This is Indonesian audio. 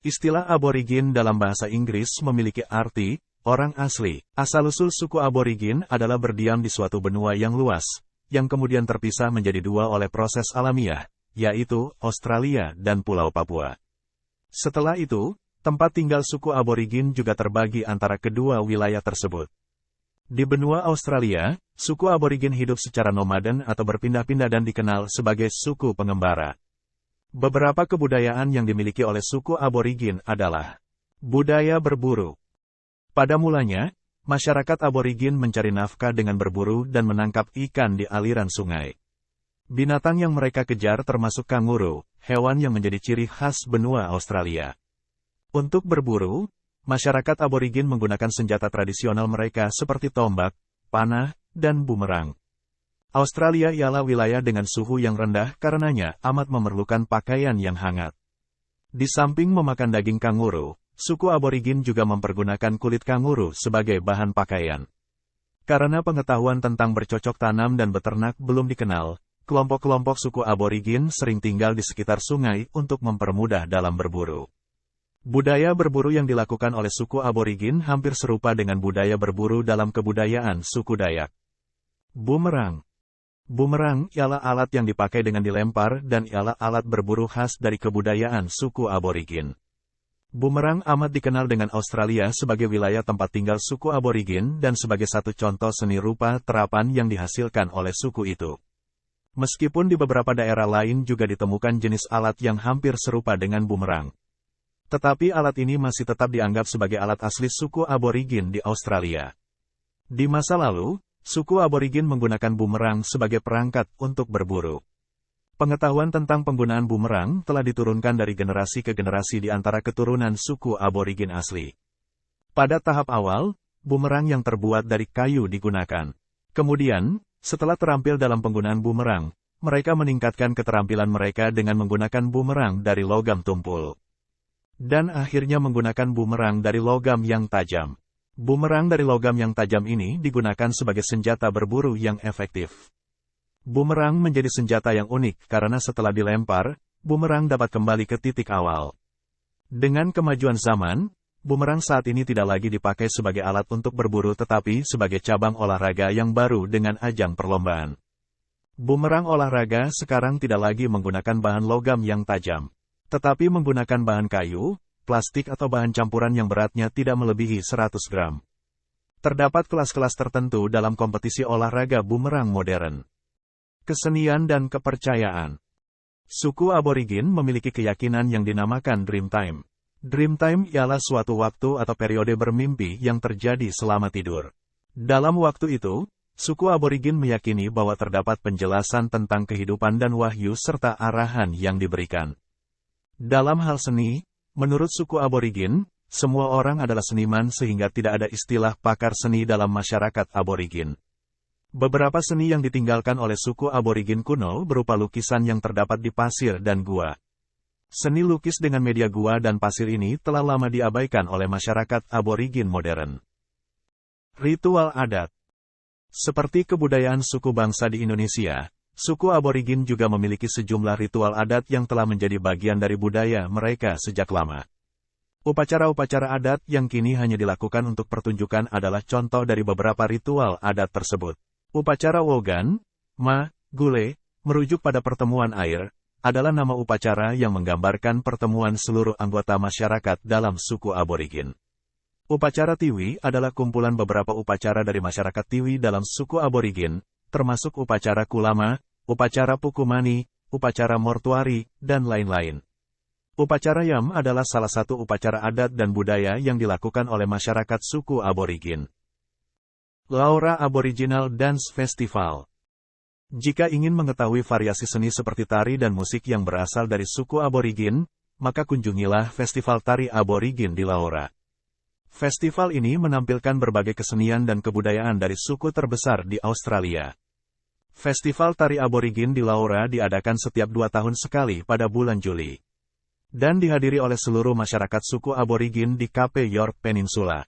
Istilah aborigin dalam bahasa Inggris memiliki arti orang asli. Asal-usul suku aborigin adalah berdiam di suatu benua yang luas, yang kemudian terpisah menjadi dua oleh proses alamiah, yaitu Australia dan Pulau Papua. Setelah itu, tempat tinggal suku aborigin juga terbagi antara kedua wilayah tersebut. Di benua Australia, suku aborigin hidup secara nomaden atau berpindah-pindah dan dikenal sebagai suku pengembara. Beberapa kebudayaan yang dimiliki oleh suku aborigin adalah budaya berburu. Pada mulanya, masyarakat aborigin mencari nafkah dengan berburu dan menangkap ikan di aliran sungai. Binatang yang mereka kejar termasuk kanguru, hewan yang menjadi ciri khas benua Australia. Untuk berburu, masyarakat aborigin menggunakan senjata tradisional mereka seperti tombak, panah, dan bumerang. Australia ialah wilayah dengan suhu yang rendah karenanya amat memerlukan pakaian yang hangat. Di samping memakan daging kanguru, suku aborigin juga mempergunakan kulit kanguru sebagai bahan pakaian. Karena pengetahuan tentang bercocok tanam dan beternak belum dikenal, kelompok-kelompok suku aborigin sering tinggal di sekitar sungai untuk mempermudah dalam berburu. Budaya berburu yang dilakukan oleh suku aborigin hampir serupa dengan budaya berburu dalam kebudayaan suku Dayak. Bumerang. Bumerang ialah alat yang dipakai dengan dilempar dan ialah alat berburu khas dari kebudayaan suku aborigin. Bumerang amat dikenal dengan Australia sebagai wilayah tempat tinggal suku aborigin dan sebagai satu contoh seni rupa terapan yang dihasilkan oleh suku itu. Meskipun di beberapa daerah lain juga ditemukan jenis alat yang hampir serupa dengan bumerang. Tetapi alat ini masih tetap dianggap sebagai alat asli suku aborigin di Australia. Di masa lalu, suku aborigin menggunakan bumerang sebagai perangkat untuk berburu. Pengetahuan tentang penggunaan bumerang telah diturunkan dari generasi ke generasi di antara keturunan suku aborigin asli. Pada tahap awal, bumerang yang terbuat dari kayu digunakan. Kemudian, setelah terampil dalam penggunaan bumerang, mereka meningkatkan keterampilan mereka dengan menggunakan bumerang dari logam tumpul. Dan akhirnya menggunakan bumerang dari logam yang tajam. Bumerang dari logam yang tajam ini digunakan sebagai senjata berburu yang efektif. Bumerang menjadi senjata yang unik karena setelah dilempar, bumerang dapat kembali ke titik awal. Dengan kemajuan zaman, bumerang saat ini tidak lagi dipakai sebagai alat untuk berburu tetapi sebagai cabang olahraga yang baru dengan ajang perlombaan. Bumerang olahraga sekarang tidak lagi menggunakan bahan logam yang tajam, tetapi menggunakan bahan kayu, plastik atau bahan campuran yang beratnya tidak melebihi 100 gram. Terdapat kelas-kelas tertentu dalam kompetisi olahraga bumerang modern. Kesenian dan kepercayaan. Suku aborigin memiliki keyakinan yang dinamakan dream time. Dream time ialah suatu waktu atau periode bermimpi yang terjadi selama tidur. Dalam waktu itu, suku aborigin meyakini bahwa terdapat penjelasan tentang kehidupan dan wahyu serta arahan yang diberikan. Dalam hal seni, menurut suku aborigin, semua orang adalah seniman sehingga tidak ada istilah pakar seni dalam masyarakat aborigin. Beberapa seni yang ditinggalkan oleh suku aborigin kuno berupa lukisan yang terdapat di pasir dan gua. Seni lukis dengan media gua dan pasir ini telah lama diabaikan oleh masyarakat aborigin modern. Ritual adat. Seperti kebudayaan suku bangsa di Indonesia, suku aborigin juga memiliki sejumlah ritual adat yang telah menjadi bagian dari budaya mereka sejak lama. Upacara-upacara adat yang kini hanya dilakukan untuk pertunjukan adalah contoh dari beberapa ritual adat tersebut. Upacara Wogan, Ma, Gule, merujuk pada pertemuan air, adalah nama upacara yang menggambarkan pertemuan seluruh anggota masyarakat dalam suku aborigin. Upacara Tiwi adalah kumpulan beberapa upacara dari masyarakat Tiwi dalam suku aborigin, termasuk upacara Kulama, upacara Pukumani, upacara Mortuari, dan lain-lain. Upacara Yam adalah salah satu upacara adat dan budaya yang dilakukan oleh masyarakat suku aborigin. Laura Aboriginal Dance Festival. Jika ingin mengetahui variasi seni seperti tari dan musik yang berasal dari suku aborigin, maka kunjungilah Festival Tari Aborigin di Laura. Festival ini menampilkan berbagai kesenian dan kebudayaan dari suku terbesar di Australia. Festival Tari Aborigin di Laura diadakan setiap 2 tahun sekali pada bulan Juli. Dan dihadiri oleh seluruh masyarakat suku aborigin di Cape York Peninsula.